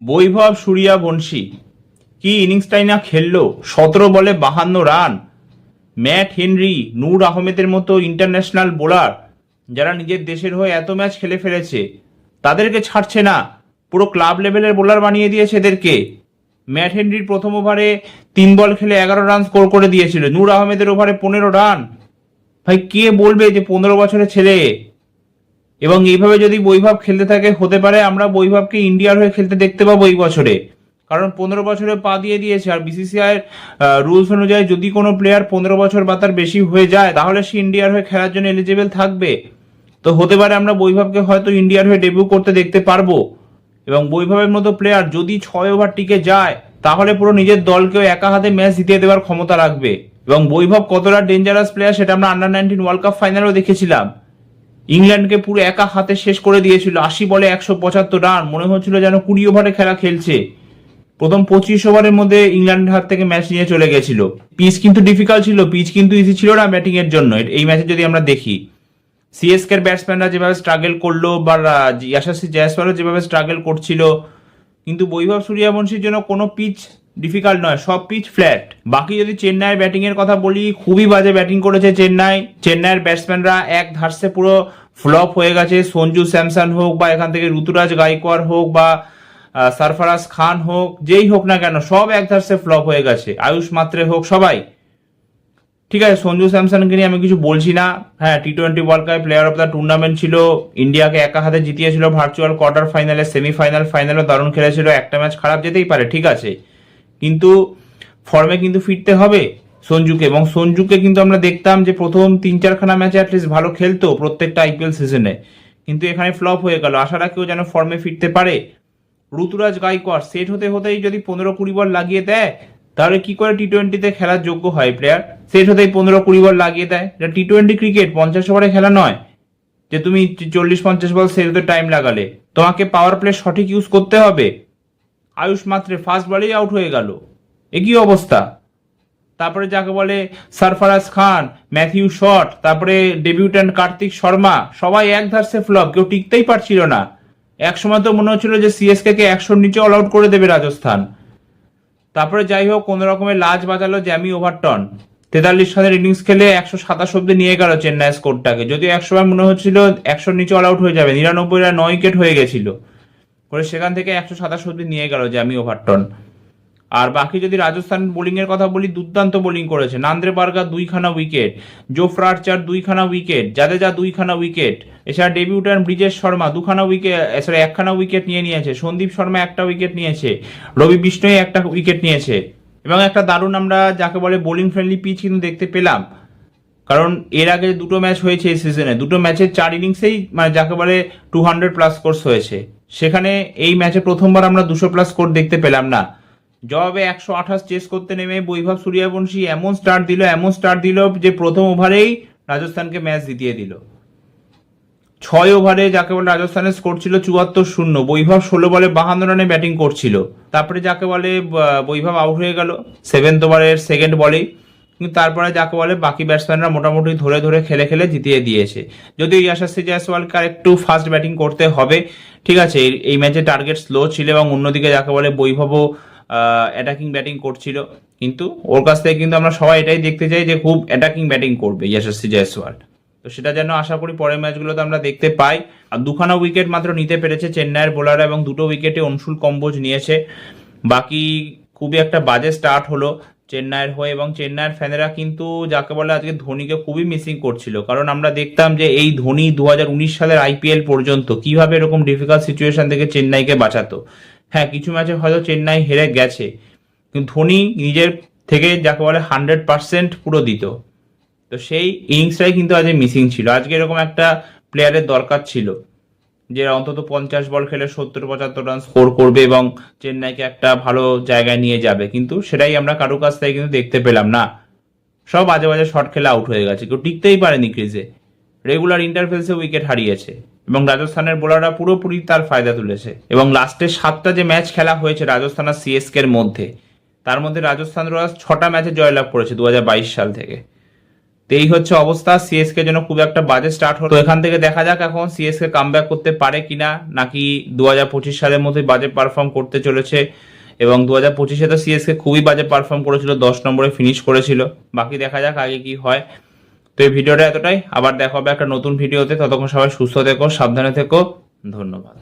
বৈভব সূর্যবংশী কি ইনিংসটাই না খেললো। 17 বলে 52 রান। ম্যাট হেনরি, নূর আহমেদের মতো ইন্টারন্যাশনাল বোলার যারা নিজের দেশের হয়ে এত ম্যাচ খেলে ফেলেছে তাদেরকে ছাড়ছে না, পুরো ক্লাব লেভেলের বোলার বানিয়ে দিয়েছে এদেরকে। ম্যাট হেনরির প্রথম ওভারে 3 বল খেলে 11 রান স্কোর করে দিয়েছিল, নূর আহমেদের ওভারে 15 রান। ভাই কে বলবে যে 15 বছরের ছেলে। এবং এইভাবে যদি বৈভব খেলতে থাকে হতে পারে আমরা বৈভবকে ইন্ডিয়ার হয়ে খেলতে দেখতে পাবো এই বছরে। কারণ 15 বছরে পা দিয়ে দিয়েছে, আর বিসিসিআই রুলস অনুযায়ী যদি কোনো প্লেয়ার 15 বছর বা তার বেশি হয়ে যায় তাহলে সে ইন্ডিয়ার হয়ে খেলার জন্য এলিজিবল থাকবে। তো হতে পারে আমরা বৈভবকে হয়তো ইন্ডিয়ার হয়ে ডেবিউ করতে দেখতে পারবো। এবং বৈভবের মতো প্লেয়ার যদি 6 ওভার টিকে যায় তাহলে পুরো নিজের দলকেও একা হাতে ম্যাচ জিতিয়ে দেওয়ার ক্ষমতা রাখবে। এবং বৈভব কতটা ডেঞ্জারাস প্লেয়ার সেটা আমরা আন্ডার 19 ওয়ার্ল্ড কাপ ফাইনালেও দেখেছিলাম। ইংল্যান্ডকে পুরো একা হাতে শেষ করে দিয়েছিল, 80 বলে 175 রান, মনে হচ্ছিল যেন 20 ওভারে খেলা খেলছে। প্রথম 25 ওভারের মধ্যে ইংল্যান্ডের হাত থেকে ম্যাচ নিয়ে চলে গেছিল। পিচ কিন্তু ডিফিকাল্ট ছিল, পিচ কিন্তু ইজি ছিল না ব্যাটিং এর জন্য। এই ম্যাচে যদি আমরা দেখি সিএসকে এর ব্যাটসম্যানরা যেভাবে স্ট্রাগল করলো বা ইয়াশাসি জয়সওয়ালও যেভাবে স্ট্রাগল করছিল, কিন্তু বৈভব সূর্যবংশীর জন্য কোনো পিচ ডিফিকাল্ট নয়, সব পিচ ফ্ল্যাট। বাকি যদি চেন্নাইয়ের ব্যাটিং এর কথা বলি, খুবই বাজে ব্যাটিং করেছে চেন্নাইয়ের ব্যাটসম্যানরা এক ধারসে পুরো ফ্লপ হয়ে গেছে। সঞ্জু স্যামসন হোক বা এখান থেকে ঋতুরাজ গাইকোয়াড় হোক বা সরফরাজ খান হোক, যেই হোক না কেন সব এক ধারসে ফ্লপ হয়ে গেছে। আয়ুষ মাত্রে হোক, সবাই ঠিক আছে। সঞ্জু স্যামসনকে নিয়ে আমি কিছু বলছি না। হ্যাঁ, T20 world cup player of the tournament ছিল, ইন্ডিয়াকে একা হাতে জিতিয়েছিল ভার্চুয়াল কোয়ার্টার ফাইনালে, সেমিফাইনাল, ফাইনালও দারুণ খেলেছিল। একটা ম্যাচ খারাপ যেতেই পারে, ঠিক আছে, কিন্তু ফর্মে কিন্তু ফিরতে হবে সঞ্জুকে। এবং সঞ্জুকে কিন্তু আমরা দেখতাম যে প্রথম 3-4খানা ম্যাচে অ্যাটলিস্ট ভালো খেলতো প্রত্যেকটা আইপিএল সিজনে, কিন্তু এখানে ফ্লপ হয়ে গেল। আশা রাখিও যেন ফর্মে ফিরতে পারে। ঋতুরাজ গাইকোয়াড় সেট হতে হতেই যদি 15-20 বল লাগিয়ে দেয় তাহলে কি করে টি20তে খেলার যোগ্য হয় প্লেয়ার? সেট হতেই 15-20 বল লাগিয়ে দেয়। এটা টি20 ক্রিকেট, 50 ওভারে খেলা নয় যে তুমি 40-50 বল সেট হতে টাইম লাগালে। তোমাকে পাওয়ার প্লে সঠিক ইউজ করতে হবে। আয়ুষ মাত্রে ফার্স্ট বলেই আউট হয়ে গেল, এ কি অবস্থা? তারপরে যাকে বলে সরফরাজ খান, ম্যাথিউ শট, তারপরে ডেবিউট্যান্ট কার্তিক শর্মা, সবাই এক ধারসে ফ্লপ, কেউ টিকতেই পারছিল না। এক সময় তো মনে হচ্ছিল যে সিএসকে কে 100-র নিচে অল আউট করে দেবে রাজস্থান। তারপরে যাই হোক কোন রকমের লাজ বাঁচালো জ্যামি ওভারটন, 43 রানের ইনিংস খেলে 127 অব্দি নিয়ে গেল চেন্নাই স্কোরটাকে। যদিও একসময় মনে হচ্ছিল 100-র নিচে অল আউট হয়ে যাবে, 99 রান 9 উইকেট হয়ে গেছিল করে, সেখান থেকে 127 অব্দি নিয়ে গেল জ্যামি ওভারটন। আর বাকি যদি রাজস্থান বোলিং এর কথা বলি, দুর্দান্ত বোলিং করেছে। নান্দ্রে বার্গার 2খানা উইকেট, জোফরা আর্চার 2খানা উইকেট, জাদেজা 2খানা উইকেট, এছাড়া ডেবিউট্যান্ট ব্রিজেশ শর্মা 2খানা উইকেট, এছাড়া 1খানা উইকেট নিয়েছে। সন্দীপ শর্মা 1টা উইকেট নিয়েছে, রবি বিষ্ণয় 1টা উইকেট নিয়েছে। এবং একটা দারুণ আমরা যাকে বলে বোলিং ফ্রেন্ডলি পিচ কিন্তু দেখতে পেলাম। কারণ এর আগে দুটো ম্যাচ হয়েছে এই সিজনে, দুটো ম্যাচের 4 ইনিংসেই মানে যাকে বলে 200+ স্কোর হয়েছে। সেখানে এই ম্যাচে প্রথমবার আমরা 200+ স্কোর দেখতে পেলাম না। জবাবে 128 চেস করতে নেমে বৈভব সূর্যবংশী এমন স্টার্ট দিল যে প্রথম ওভারেই রাজস্থানকে ম্যাচ জিতিয়ে দিল। 6 ওভারে যাকে বলে রাজস্থানের স্কোর ছিল 74-0। বৈভব 16 বলে 52 রানে ব্যাটিং করছিল। তারপরে যাকে বলে বৈভব আউট হয়ে গেল 7th ওভারের সেকেন্ড বলেই। কিন্তু তারপরে যাকে বলে বাকি ব্যাটসম্যানরা মোটামুটি ধরে ধরে খেলে জিতিয়ে দিয়েছে। যদিও ইয়াশাসি জয়সওয়ালকে আর একটু ফাস্ট ব্যাটিং করতে হবে, ঠিক আছে, এই ম্যাচে টার্গেট স্লো ছিল। এবং অন্যদিকে যাকে বলে বৈভবও অ্যাটাকিং ব্যাটিং করছিল, কিন্তু ওর কাছ থেকে কিন্তু আমরা সবাই এটাই দেখতে চাই যে খুব অ্যাটাকিং ব্যাটিং করবে ইয়াশাসি জয়সওয়াল। তো সেটা যেন আশা করি পরের ম্যাচগুলোতে আমরা দেখতে পাই। আর 2খানা উইকেট মাত্র নিতে পেরেছে চেন্নাইয়ের বোলাররা, এবং 2টো উইকেটে অনশুল কম্বোজ নিয়েছে। বাকি খুবই একটা বাজে স্টার্ট হলো চেন্নাইয়ের হয়ে। এবং চেন্নাইয়ের ফ্যানেরা কিন্তু যাকে বলে আজকে ধোনিকে খুবই মিসিং করছিল। কারণ আমরা দেখতাম যে এই ধোনি 2019 সালের আইপিএল পর্যন্ত কিভাবে এরকম ডিফিকাল্ট সিচুয়েশন থেকে চেন্নাইকে বাঁচাতো। হ্যাঁ, কিছু ম্যাচে হয়তো চেন্নাই হেরে গেছে, কিন্তু ধোনি নিজের থেকে যাকে বলে 100% পুরো দিত। তো সেই ইনিংসটাই কিন্তু আজ মিসিং ছিল। আজকে এরকম একটা প্লেয়ারের দরকার ছিল যে অন্তত 50 বল খেলে 70-75 রান স্কোর করবে এবং চেন্নাইকে একটা ভালো জায়গায় নিয়ে যাবে। কিন্তু সেটাই আমরা কারো কাছ থেকে কিন্তু দেখতে পেলাম না। সব বাজে বাজে শট খেলে আউট হয়ে গেছে, কেউ টিকতেই পারেনি ক্রিজে। রেগুলার ইন্টারভেলসে উইকেট হারিয়েছে এবং রাজস্থানের বোলাররা পুরোপুরি তার ফায়দা তুলেছে। এবং লাস্টের 7টা যে ম্যাচ খেলা হয়েছে রাজস্থান আর সিএসকে এর মধ্যে, তার মধ্যে রাজস্থান রয়্যালস 6টা ম্যাচে জয়লাভ করেছে 2022 সাল থেকে। এই হচ্ছে অবস্থা, সিএসকে জন্য খুব একটা বাজে স্টার্ট হলো। তো এখান থেকে দেখা যাক এখন সিএসকে কামব্যাক করতে পারে কিনা, নাকি 2025 সালের মধ্যে বাজে পারফর্ম করতে চলেছে। এবং 2025-এ তো সিএসকে খুবই বাজে পারফর্ম করেছিল, 10 নম্বরে ফিনিশ করেছিল। বাকি দেখা যাক আগে কি হয়। তো এই ভিডিওটা এতটাই, আবার দেখা হবে একটা নতুন ভিডিওতে। ততক্ষণ সবাই সুস্থ থেকো, সাবধানে থেকো, ধন্যবাদ।